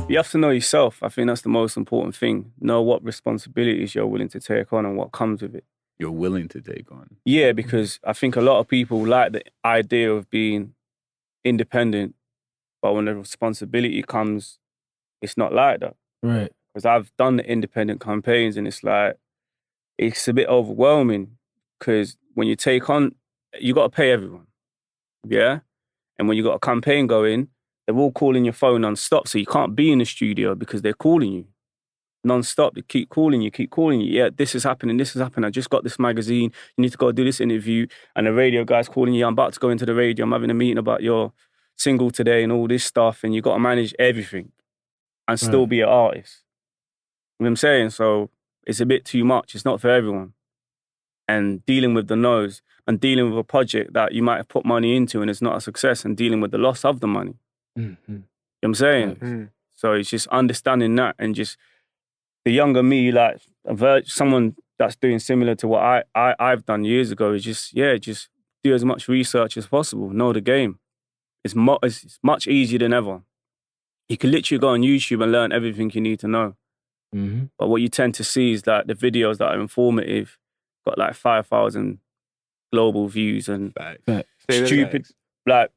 You have to know yourself. I think that's the most important thing. Know what responsibilities you're willing to take on and what comes with it. You're willing to take on. Yeah, because I think a lot of people like the idea of being independent, but when the responsibility comes, it's not like that. Right. Because I've done the independent campaigns and it's like, it's a bit overwhelming because when you take on, you got to pay everyone. Yeah? And when you got a campaign going, they're all calling your phone non-stop, so you can't be in the studio because they're calling you non-stop. They keep calling you. Yeah, this is happening. I just got this magazine. You need to go do this interview. And the radio guy's calling you. I'm about to go into the radio. I'm having a meeting about your single today and all this stuff. And you got to manage everything and still be an artist. You know what I'm saying? So it's a bit too much. It's not for everyone. And dealing with the no's and dealing with a project that you might have put money into and it's not a success and dealing with the loss of the money. Mm-hmm. You know what I'm saying? Mm-hmm. So it's just understanding that and just the younger me, like someone that's doing similar to what I've done years ago is just do as much research as possible, know the game. It's much easier than ever. You can literally go on YouTube and learn everything you need to know. Mm-hmm. But what you tend to see is that the videos that are informative got like 5,000 global views and stupid, like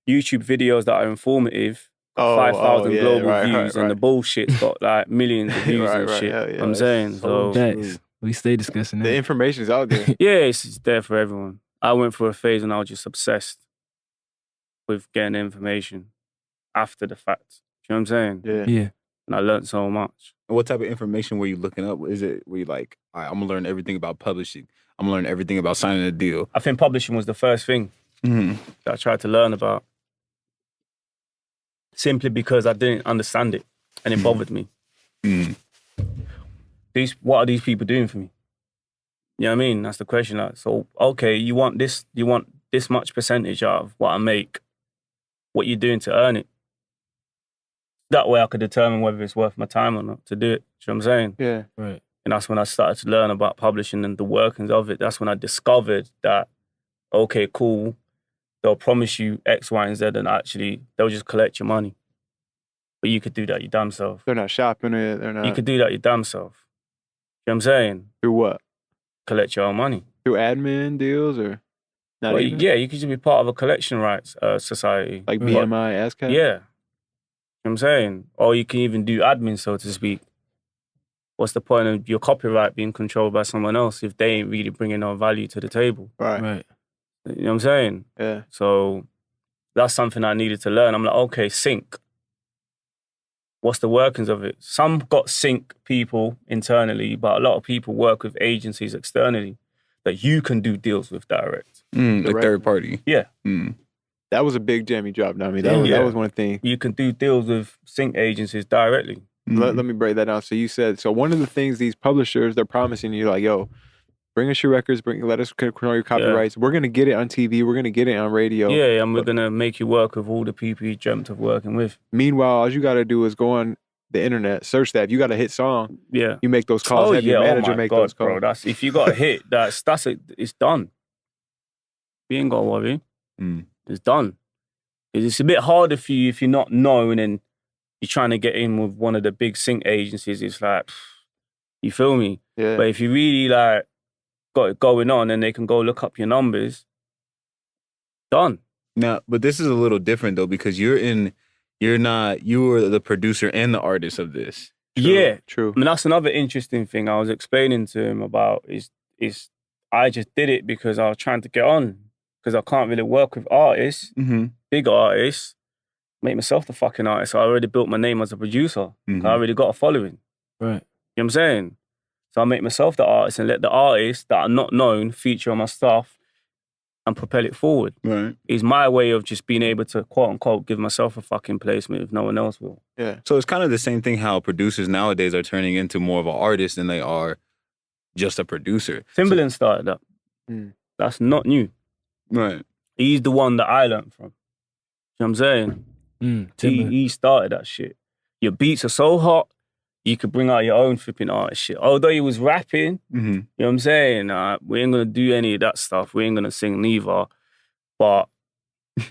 YouTube videos that are informative got 5,000 global views and the bullshit's got like millions of views and shit. Yeah. I'm saying, so we stay discussing that. The information is out there. Yeah, it's there for everyone. I went through a phase and I was just obsessed with getting information after the fact. You know what I'm saying? Yeah. And I learned so much. What type of information were you looking up? Is it were you like, all right, I'm gonna learn everything about publishing. I'm gonna learn everything about signing a deal. I think publishing was the first thing that I tried to learn about. Simply because I didn't understand it and it bothered me. What are these people doing for me? You know what I mean? That's the question. Like, so, okay, you want this much percentage out of what I make. What you doing to earn it? That way I could determine whether it's worth my time or not to do it. You know what I'm saying? Yeah. Right. And that's when I started to learn about publishing and the workings of it. That's when I discovered that, okay, cool, they'll promise you X, Y, and Z, and actually they'll just collect your money. But you could do that your damn self. They're not shopping it. They're not. You could do that your damn self. You know what I'm saying? Through what? Collect your own money. Through admin deals or not? Well, even? yeah, you could just be part of a collection rights society. Like BMI, ASCAP? Yeah. You know what I'm saying? Or you can even do admin, so to speak. What's the point of your copyright being controlled by someone else if they ain't really bringing no value to the table? Right. You know what I'm saying? Yeah. So that's something I needed to learn. I'm like, okay, sync. What's the workings of it? Some got sync people internally, but a lot of people work with agencies externally that you can do deals with direct. Like third party. Yeah. That was a big jam you dropped on me. That was one thing. You can do deals with sync agencies directly. Let me break that down. So you said, one of the things these publishers, they're promising you, like, yo, bring us your records, let us control your copyrights. We're going to get it on TV. We're going to get it on radio. Yeah, and we're going to make you work with all the people you dreamt of working with. Meanwhile, all you got to do is go on the internet, search that. If you got a hit song, you make those calls. Have your manager make those calls. Bro, if you got a hit, it's done. You ain't got to worry. It's done. It's a bit harder for you if you're not known and you're trying to get in with one of the big sync agencies. It's like, you feel me? Yeah. But if you really like got it going on and they can go look up your numbers, done. Now, but this is a little different though because you were the producer and the artist of this. True. I mean, that's another interesting thing I was explaining to him about is I just did it because I was trying to get on because I can't really work with artists, big artists, make myself the fucking artist. So I already built my name as a producer. I already got a following. Right. You know what I'm saying? So I make myself the artist and let the artists that are not known feature on my stuff and propel it forward. Right. It's my way of just being able to, quote unquote, give myself a fucking placement if no one else will. Yeah. So it's kind of the same thing how producers nowadays are turning into more of an artist than they are just a producer. Timbaland started that. That's not new. Right. He's the one that I learned from. You know what I'm saying? He started that shit. Your beats are so hot, you could bring out your own flipping artist shit. Although he was rapping, you know what I'm saying? We ain't gonna do any of that stuff. We ain't gonna sing neither. But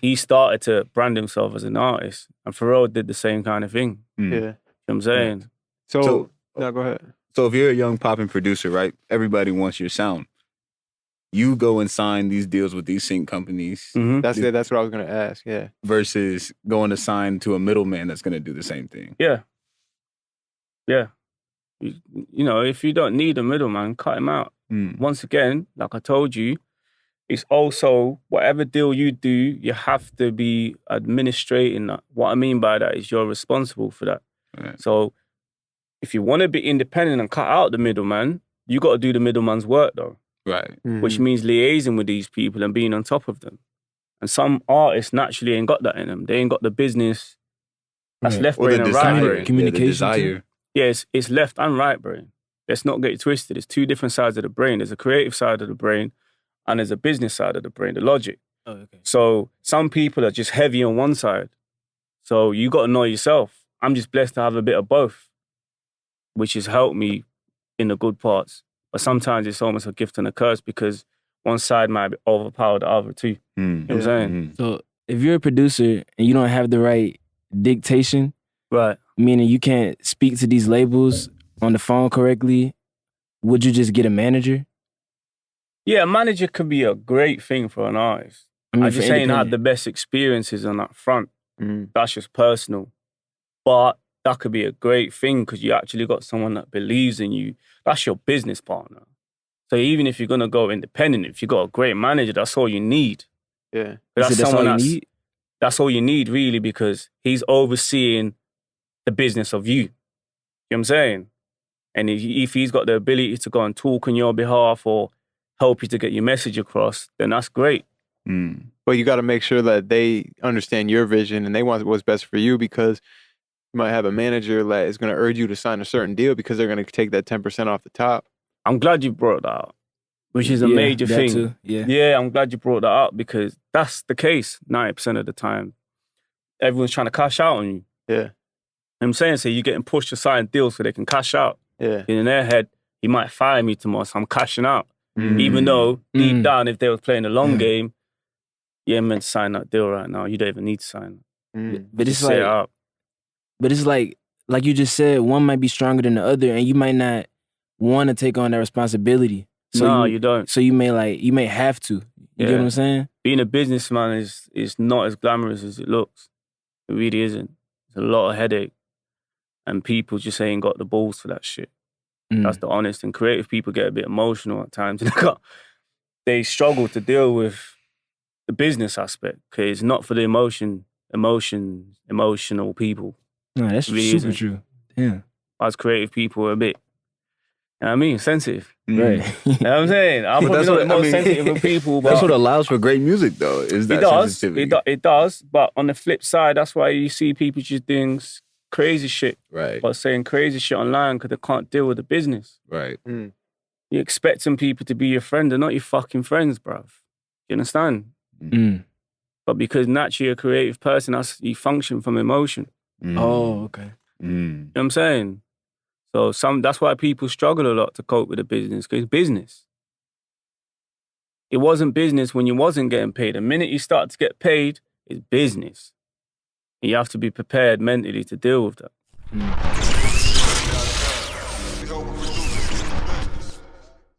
he started to brand himself as an artist. And Pharrell did the same kind of thing. Yeah. what I'm saying? So no, go ahead. So if you're a young popping producer, right? Everybody wants your sound. You go and sign these deals with these sync companies Mhm. That's it. That's what I was gonna ask. Yeah. versus going to sign to a middleman that's going to do the same thing. Yeah. Yeah. You know, if you don't need a middleman, cut him out. Mm. Once again, like I told you, it's also whatever deal you do, you have to be administrating that. What I mean by that is you're responsible for that. Right. So if you want to be independent and cut out the middleman, you got to do the middleman's work though, Right. which means liaising with these people and being on top of them. And some artists naturally ain't got that in them. They ain't got the business that's Right. left Or brain the and right desire. brain. Yeah, the Communication, desire. Yeah, it's left and right brain. Let's not get it twisted. There's two different sides of the brain. There's a creative side of the brain and there's a business side of the brain, the logic. Oh, okay. So some people are just heavy on one side. So you got to know yourself. I'm just blessed to have a bit of both, which has helped me in the good parts. But sometimes it's almost a gift and a curse because one side might overpower the other too. You know what I'm saying? Mm. So if you're a producer and you don't have the right dictation, Right. meaning you can't speak to these labels on the phone correctly, would you just get a manager? Yeah, a manager could be a great thing for an artist. mean, I for just ain't had the independent. best experiences on that front. Mhm. That's just personal. But that could be a great thing because you actually got someone that believes in you. That's your business partner. So even if you're going to go independent, if you got a great manager, that's all you need. Yeah. But So that's all you need? That's all you need really because he's overseeing the business of you. You know what I'm saying? And if he's got the ability to go and talk on your behalf or help you to get your message across, then that's great. Mm. But you got to make sure that they understand your vision and they want what's best for you because you might have a manager that is going to urge you to sign a certain deal because they're going to take that 10% off the top. I'm glad you brought that up, which is a Yeah, major that thing. too, yeah. Yeah, I'm glad you brought that up because that's the case 90% of the time. Everyone's trying to cash out on you. Yeah. You know what I'm saying? So you're getting pushed to sign deals so they can cash out. Yeah. In their head, he might fire me tomorrow, so I'm cashing out. Mm. Even though deep Mm. down, if they was playing a long Mm. game, you ain't meant to sign that deal right now. You don't even need to sign it. Mm. But it's Just set it like, up. but it's like you just said, one might be stronger than the other, and you might not want to take on that responsibility. So No, you don't. So you may have to. You get Yeah. what I'm saying? Being a businessman is not as glamorous as it looks. It really isn't. It's a lot of headache. And people just ain't got the balls for that shit. Mm. That's the honest. And creative people get a bit emotional at times. They struggle to deal with the business aspect because it's not for the emotional people. No, that's Really super isn't. true. Yeah. Us creative people are a bit, you know what I mean, sensitive. Right. You know what I'm saying? I'm But probably that's not what- the most I mean, sensitive of people, but That's what allows for great music, though. Is that it does. sensitivity? It does. But on the flip side, that's why you see people just doing crazy shit, Right. but saying crazy shit online because they can't deal with the business. Right. You're expecting people to be your friend. They're not your fucking friends, bruv. You understand? Mm. But because naturally you're a creative person, you function from emotion. Mm. Oh, okay. Mm. You know what I'm saying? So that's why people struggle a lot to cope with the business, because it's business. It wasn't business when you wasn't getting paid. The minute you start to get paid, it's business. And you have to be prepared mentally to deal with that. Mm.